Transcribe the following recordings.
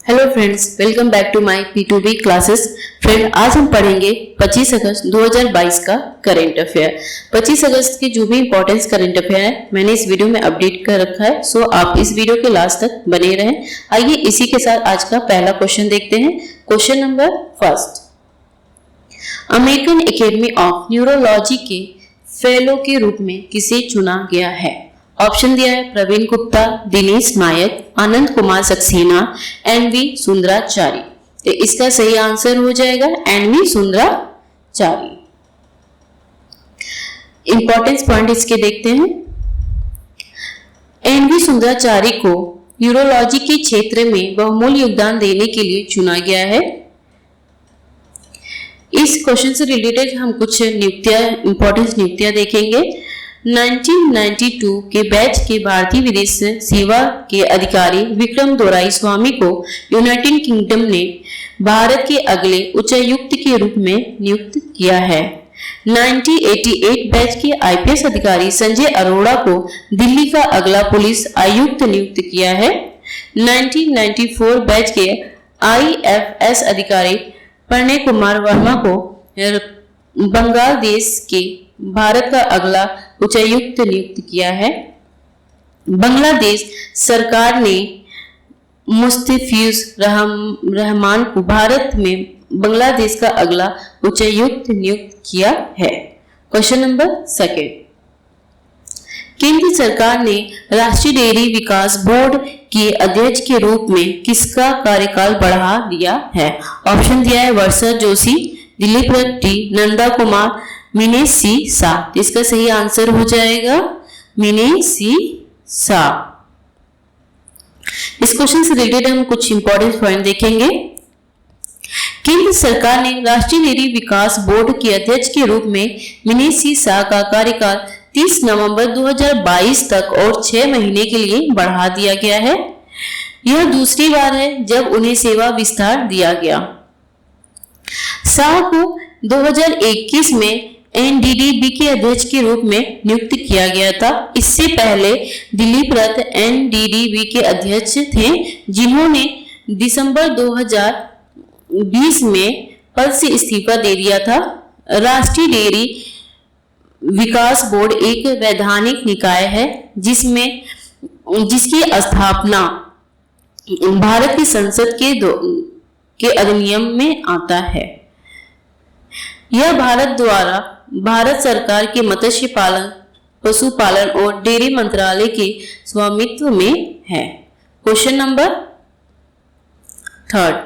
Hello friends, welcome back to my P2B classes. Friend, आज हम पढ़ेंगे 25 अगस्त 2022 का करंट अफेयर। 25 अगस्त के जो भी इंपॉर्टेंस करंट अफेयर है मैंने इस वीडियो में अपडेट कर रखा है, सो आप इस वीडियो के लास्ट तक बने रहें। आइए इसी के साथ आज का पहला क्वेश्चन देखते हैं। Question number first, American academy of neurology के फेलो के रूप में किसे चुना गया है? ऑप्शन दिया है प्रवीण गुप्ता, दिनेश नायक, आनंद कुमार सक्सेना, एनवी सुंदराचारी। तो इसका सही आंसर हो जाएगा एनवी सुंदराचारी। इंपॉर्टेंस पॉइंट इसके देखते हैं। एनवी सुंदराचारी को न्यूरोलॉजी के क्षेत्र में बहुमूल्य योगदान देने के लिए चुना गया है। इस क्वेश्चन से रिलेटेड हम कुछ इंपॉर्टेंट नियुक्तियां देखेंगे। 1992 के बैच के भारतीय विदेश सेवा के अधिकारी विक्रम दोराईस्वामी को यूनाइटेड किंगडम ने भारत के अगले उच्चायुक्त के रूप में नियुक्त किया है। 1988 बैच के आईपीएस अधिकारी संजय अरोड़ा को दिल्ली का अगला पुलिस आयुक्त नियुक्त किया है। 1994 बैच के आईएफएस अधिकारी प्रणय कुमार वर्मा को बांग्लादेश के भारत का अगला उच्चायुक्त नियुक्त किया है। बांग्लादेश सरकार ने मुस्तफिजुर रहमान को भारत में बांग्लादेश का अगला उच्चायुक्त नियुक्त किया है। क्वेश्चन नंबर सेकंड, केंद्र सरकार ने राष्ट्रीय डेयरी विकास बोर्ड के अध्यक्ष के रूप में किसका कार्यकाल बढ़ा दिया है? ऑप्शन दिया है वर्षा जोशी, दिलीप रेड्डी, नंदा कुमार, मिनेशी शाह। इसका सही आंसर हो जाएगा मिनेशी शाह। इस क्वेश्चन से रिलेटेड हम कुछ इंपॉर्टेंट पॉइंट देखेंगे। केंद्र सरकार ने राष्ट्रीय डेयरी विकास बोर्ड के अध्यक्ष के रूप में मिनेशी शाह का कार्यकाल 30 नवंबर 2022 तक और 6 महीने के लिए बढ़ा दिया गया है। यह दूसरी बार है जब उन्हें सेवा विस्तार दिया गया। शाह को 2021 में एनडीडीबी के अध्यक्ष के रूप में नियुक्त किया गया था। इससे पहले दिलीप रथ एनडीडीबी के अध्यक्ष थे, जिन्होंने दिसंबर 2020 में पद से इस्तीफा दे दिया था। राष्ट्रीय डेयरी विकास बोर्ड एक वैधानिक निकाय है जिसकी स्थापना भारत की संसद के अधिनियम में आता है। यह भारत सरकार के मत्स्य पालन, पशुपालन और डेयरी मंत्रालय के स्वामित्व में है। क्वेश्चन नंबर थर्ड,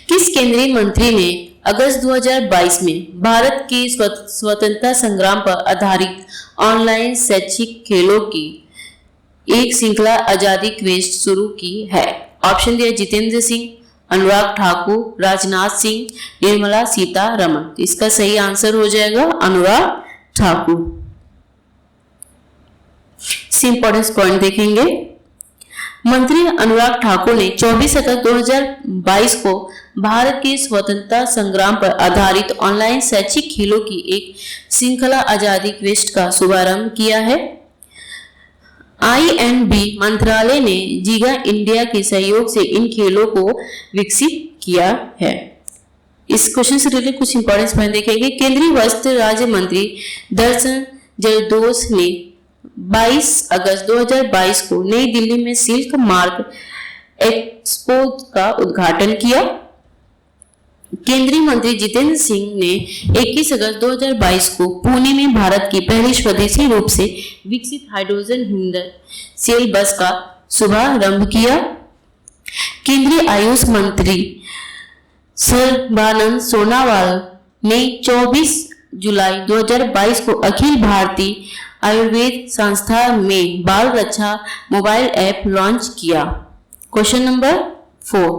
किस केंद्रीय मंत्री ने अगस्त 2022 में भारत के स्वतंत्रता संग्राम पर आधारित ऑनलाइन शैक्षिक खेलों की एक श्रृंखला आजादी क्वेस्ट शुरू की है? ऑप्शन दिया जितेंद्र सिंह, अनुराग ठाकुर, राजनाथ सिंह, निर्मला सीतारमण। इसका सही आंसर हो जाएगा अनुराग ठाकुर। इंपॉर्टेंट पॉइंट देखेंगे। मंत्री अनुराग ठाकुर ने 24 अगस्त 2022 को भारत के स्वतंत्रता संग्राम पर आधारित ऑनलाइन शैक्षिक खेलों की एक श्रृंखला आजादी क्वेस्ट का शुभारंभ किया है। आईएनबी मंत्रालय ने जिगा इंडिया के सहयोग से इन खेलों को विकसित किया है। इस क्वेश्चन से रिलेटेड कुछ इंपॉर्टेंट पॉइंट देखेंगे। केंद्रीय वस्त्र राज्य मंत्री दर्शन जरदोश ने 22 अगस्त 2022 को नई दिल्ली में सिल्क मार्क एक्सपो का उद्घाटन किया। केंद्रीय मंत्री जितेंद्र सिंह ने 21 अगस्त 2022 को पुणे में भारत की पहली स्वदेशी रूप से विकसित हाइड्रोजन ईंधन सेल बस का शुभारंभ किया। केंद्रीय आयुष मंत्री सर्बानंद सोनोवाल ने 24 जुलाई 2022 को अखिल भारतीय आयुर्वेद संस्थान में बाल रक्षा मोबाइल ऐप लॉन्च किया। क्वेश्चन नंबर 4,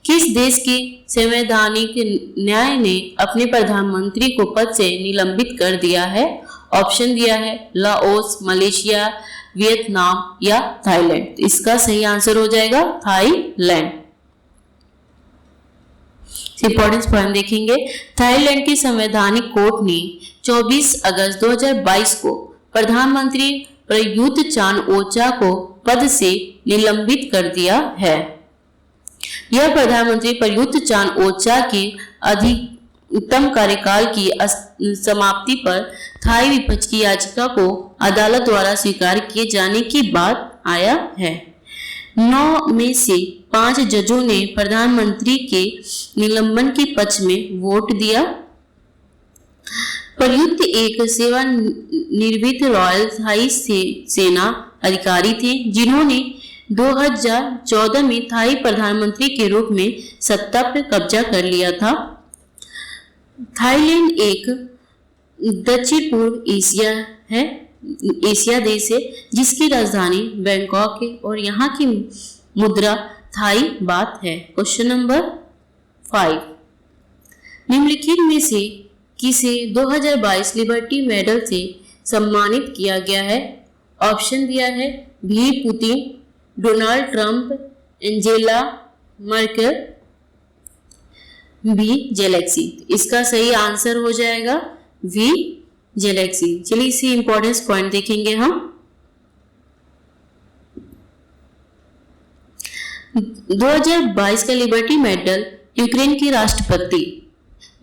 किस देश के संवैधानिक न्याय ने अपने प्रधानमंत्री को पद से निलंबित कर दिया है? ऑप्शन दिया है लाओस, मलेशिया, वियतनाम या थाईलैंड। इसका सही आंसर हो जाएगा थाईलैंड। इंपॉर्टेंट पॉइंट देखेंगे। थाईलैंड की संवैधानिक कोर्ट ने 24 अगस्त 2022 को प्रधानमंत्री प्रयुत चान ओचा को पद से निलंबित कर दिया है। यह प्रधानमंत्री प्रयुक्त चान-ओ-चा के अधिकतम कार्यकाल की समाप्ति पर थाई विपक्ष की याचिका को अदालत द्वारा स्वीकार किए जाने के बाद आया है। 9 में से 5 जजों ने प्रधानमंत्री के निलंबन के पक्ष में वोट दिया। प्रयुक्त एक सेवानिवृत्त रॉयल थाई सेना अधिकारी थे जिन्होंने 2014 में थाई प्रधानमंत्री के रूप में सत्ता पर कब्जा कर लिया था। थाईलैंड एक दक्षिण पूर्व एशिया देश है जिसकी राजधानी बैंकॉक है और यहाँ की मुद्रा थाई बात है। क्वेश्चन नंबर 5, निम्नलिखित में से किसे 2022 लिबर्टी मेडल से सम्मानित किया गया है? ऑप्शन दिया है Vladimir Putin, Donald Trump, Angela Merkel, V Zelensky. इसका सही आंसर हो जाएगा वी जेलेंस्की। चलिए इसे इंपॉर्टेंस पॉइंट देखेंगे हम। 2022 का लिबर्टी मेडल यूक्रेन के राष्ट्रपति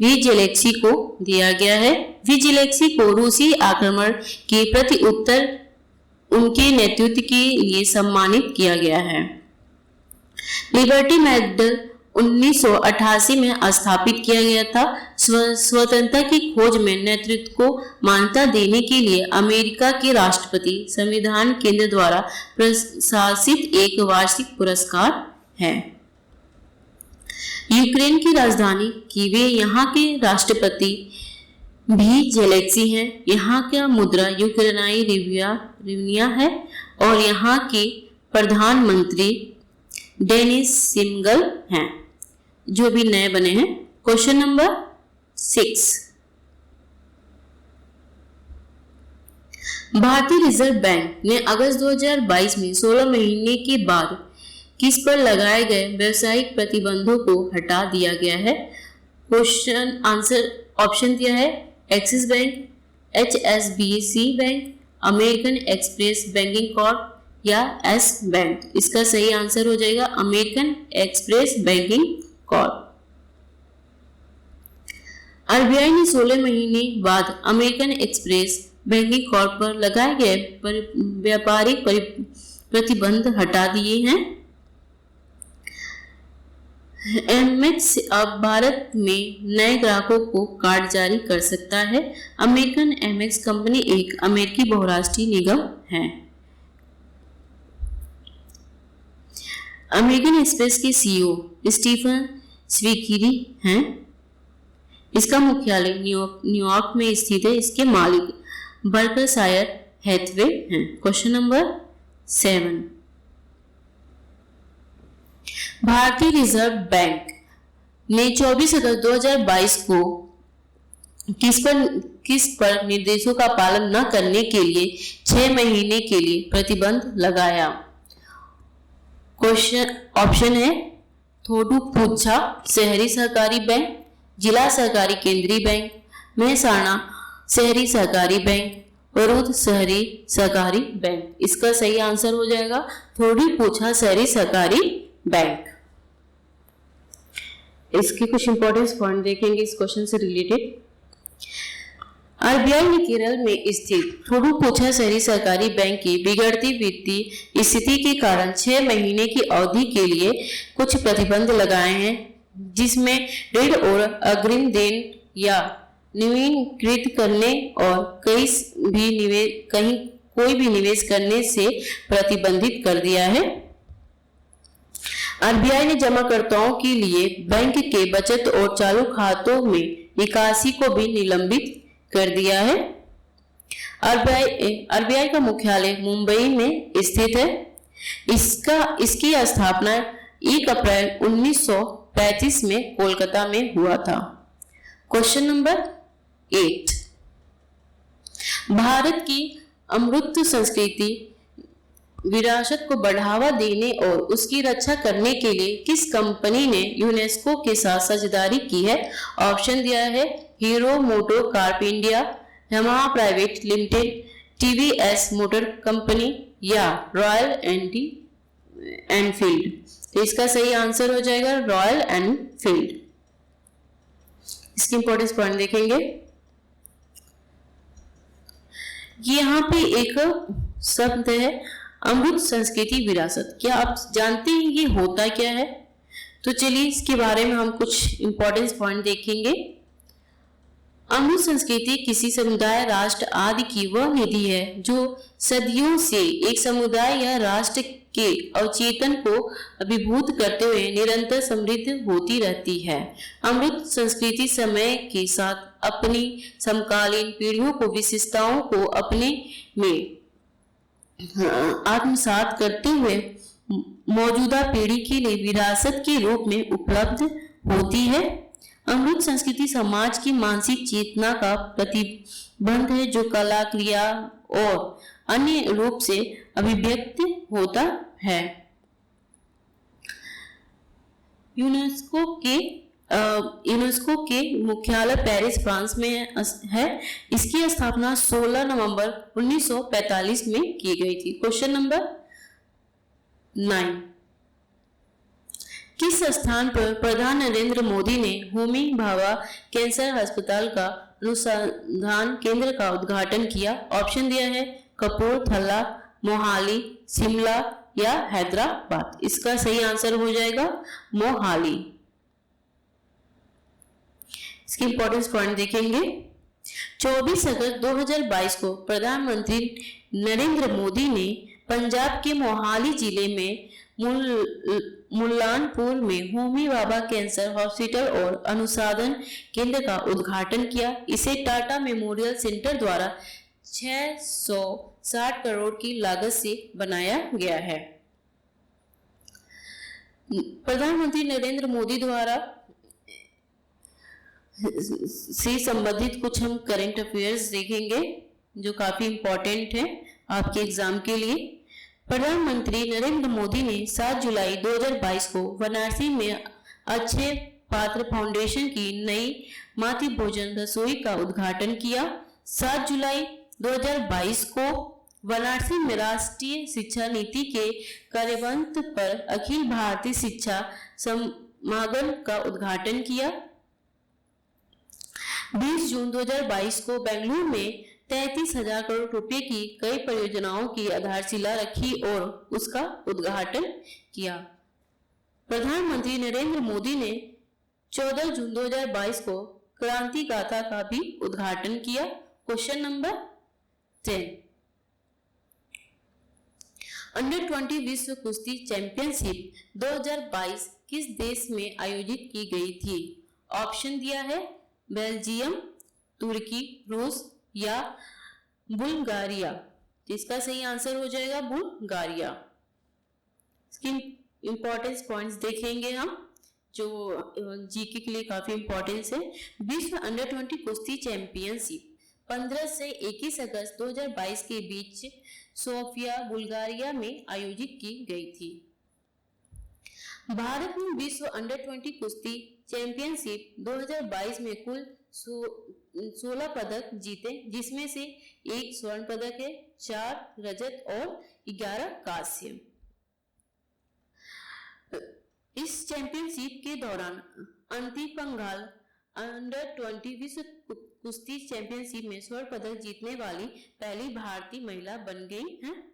वी जेलेंस्की को दिया गया है। वी जेलेंस्की को रूसी आक्रमण के प्रति उत्तर उनके नेतृत्व के लिए सम्मानित किया गया है। लिबर्टी मेडल 1988 में स्थापित किया गया था। स्वतंत्रता की खोज में नेतृत्व को मान्यता देने के लिए अमेरिका के राष्ट्रपति संविधान केंद्र द्वारा प्रशासित एक वार्षिक पुरस्कार है। यूक्रेन की राजधानी कीव, यहाँ के राष्ट्रपति भी जेलेंस्की हैं। यहाँ का मुद्रा यूक्रेनाई रिवनिया है और यहाँ के प्रधानमंत्री डेनिस सिमगल हैं जो भी नए बने हैं। क्वेश्चन नंबर 6, भारतीय रिजर्व बैंक ने अगस्त 2022 में 16 महीने के बाद किस पर लगाए गए व्यावसायिक प्रतिबंधों को हटा दिया गया है? क्वेश्चन आंसर ऑप्शन दिया है axis bank, HSBC bank, American express banking Corp या एस बैंक। इसका सही आंसर हो जाएगा American express banking Corp. RBI ने 16 महीने बाद अमेरिकन एक्सप्रेस बैंकिंग कॉर्प पर लगाए गए व्यापारिक प्रतिबंध हटा दिए हैं। एमएक्स अब भारत में नए ग्राहकों को कार्ड जारी कर सकता है। अमेरिकन एमएक्स कंपनी एक अमेरिकी बहुराष्ट्रीय निगम है। अमेरिकन एक्सप्रेस के सीईओ स्टीफन स्विकीरी हैं। इसका मुख्यालय न्यूयॉर्क में स्थित है। इसके मालिक बर्कशायर हैथवे हैं। क्वेश्चन नंबर 7, भारतीय रिजर्व बैंक ने 24 अगस्त 2022 को किस पर निर्देशों का पालन न करने के लिए 6 महीने के लिए प्रतिबंध लगाया? क्वेश्चन ऑप्शन है थोडुपुझा शहरी सहकारी बैंक, जिला सहकारी केंद्रीय बैंक, मेहसाणा शहरी सहकारी बैंक, वरुण शहरी सहकारी बैंक। इसका सही आंसर हो जाएगा थोडुपुझा शहरी सहकारी बैंक। इसके कुछ इंपॉर्टेंट पॉइंट देखेंगे इस क्वेश्चन से रिलेटेड। आरबीआई ने केरल में स्थित थोडुपुझा शहरी सहकारी बैंक की बिगड़ती वित्तीय स्थिति के कारण 6 महीने की अवधि के लिए कुछ प्रतिबंध लगाए हैं, जिसमें ऋण और अग्रिम देन या नवीनीकृत करने और कोई भी निवेश करने से प्रतिबंधित कर दिया है। आरबीआई ने जमाकर्ताओं के लिए बैंक के बचत और चालू खातों में निकासी को भी निलंबित कर दिया है। आरबीआई का मुख्यालय मुंबई में स्थित है। इसकी स्थापना 1 अप्रैल 1935 में कोलकाता में हुआ था। क्वेश्चन नंबर 8, भारत की अमूर्त संस्कृति विरासत को बढ़ावा देने और उसकी रक्षा करने के लिए किस कंपनी ने यूनेस्को के साथ साझेदारी की है? ऑप्शन दिया है Hero Moto Corp India, Yamaha private limited, TVS motor company, या रॉयल एनफील्ड। तो इसका सही आंसर हो जाएगा रॉयल एनफील्ड। इसकी इंपॉर्टेंस पॉइंट देखेंगे। यहाँ पे एक शब्द है अमृत संस्कृति विरासत। क्या आप जानते हैं ये होता क्या है? तो चलिए इसके बारे में हम कुछ इंपॉर्टेंस पॉइंट देखेंगे। अमृत संस्कृति किसी समुदाय, राष्ट्र आदि की वह निधि है जो सदियों से एक समुदाय या राष्ट्र के अवचेतन को अभिभूत करते हुए निरंतर समृद्ध होती रहती है। अमृत संस्कृति समय के साथ अपनी समकालीन पीढ़ियों को विशेषताओं को अपने में आत्मसात करते हुए मौजूदा पीढ़ी के लिए विरासत के रूप में उपलब्ध होती है। अमृत संस्कृति समाज की मानसिक चेतना का प्रतिबंध है जो कला, क्रिया और अन्य रूप से अभिव्यक्त होता है। यूनेस्को के मुख्यालय पेरिस, फ्रांस में है। इसकी स्थापना 16 नवंबर 1945 में की गई थी। क्वेश्चन नंबर 9, किस स्थान पर प्रधान नरेंद्र मोदी ने होमी भाभा कैंसर अस्पताल का अनुसंधान केंद्र का उद्घाटन किया? ऑप्शन दिया है कपूरथला, मोहाली, शिमला या हैदराबाद। इसका सही आंसर हो जाएगा मोहाली। इसकी इंपॉर्टेंस पॉइंट देखेंगे। 24 अगस्त 2022 को प्रधानमंत्री नरेंद्र मोदी ने पंजाब के मोहाली जिले में मुल्लानपुर में होमी भाभा कैंसर हॉस्पिटल और अनुसंधान केंद्र का उद्घाटन किया। इसे टाटा मेमोरियल सेंटर द्वारा 660 करोड़ की लागत से बनाया गया है। प्रधानमंत्री नरेंद्र मोदी द्वारा से संबंधित कुछ हम करंट अफेयर्स देखेंगे जो काफी इंपॉर्टेंट है आपके एग्जाम के लिए। प्रधानमंत्री नरेंद्र मोदी ने 7 जुलाई 2022 को वाराणसी में अक्षय पात्र फाउंडेशन की नई मातृ भोजन रसोई का उद्घाटन किया। 7 जुलाई 2022 को वाराणसी में राष्ट्रीय शिक्षा नीति के कार्यान्वयन पर अखिल भारतीय शिक्षा समागम का उद्घाटन किया। 20 जून 2022 को बेंगलुरु में 33,000 करोड़ रुपए की कई परियोजनाओं की आधारशिला रखी और उसका उद्घाटन किया। प्रधानमंत्री नरेंद्र मोदी ने 14 जून 2022 को क्रांति गाथा का भी उद्घाटन किया। क्वेश्चन नंबर 10, अंडर 20 विश्व कुश्ती चैंपियनशिप 2022 किस देश में आयोजित की गई थी? ऑप्शन दिया है बेल्जियम, तुर्की, रूस या बुल्गारिया। इसका सही आंसर हो जाएगा बुल्गारिया। इसकी इंपॉर्टेंस पॉइंट्स देखेंगे हम जो जीके के लिए काफी इंपॉर्टेंस है। विश्व अंडर 20 कुश्ती चैंपियनशिप 15 से 21 अगस्त 2022 के बीच सोफिया, बुल्गारिया में आयोजित की गई थी। भारत ने विश्व अंडर 20 कुश्ती चैंपियनशिप 2022 में कुल 16 पदक जीते, जिसमें से 1 स्वर्ण पदक है, 4 रजत और 11 कांस्य। इस चैंपियनशिप के दौरान अंतिम पंघाल अंडर 20 विश्व कुश्ती चैंपियनशिप में स्वर्ण पदक जीतने वाली पहली भारतीय महिला बन गई हैं।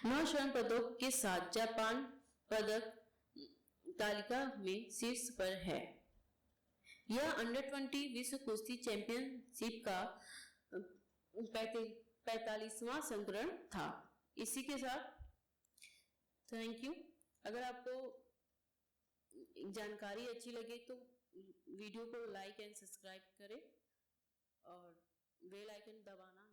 9 स्वर्ण पदकों के साथ जापान पदक तालिका में शीर्ष पर है। यह अंडर 20 विश्व कुश्ती चैंपियनशिप का 45वां संस्करण था। इसी के साथ थैंक यू। अगर आपको जानकारी अच्छी लगे तो वीडियो को लाइक एंड सब्सक्राइब करें और बेल आइकन दबाना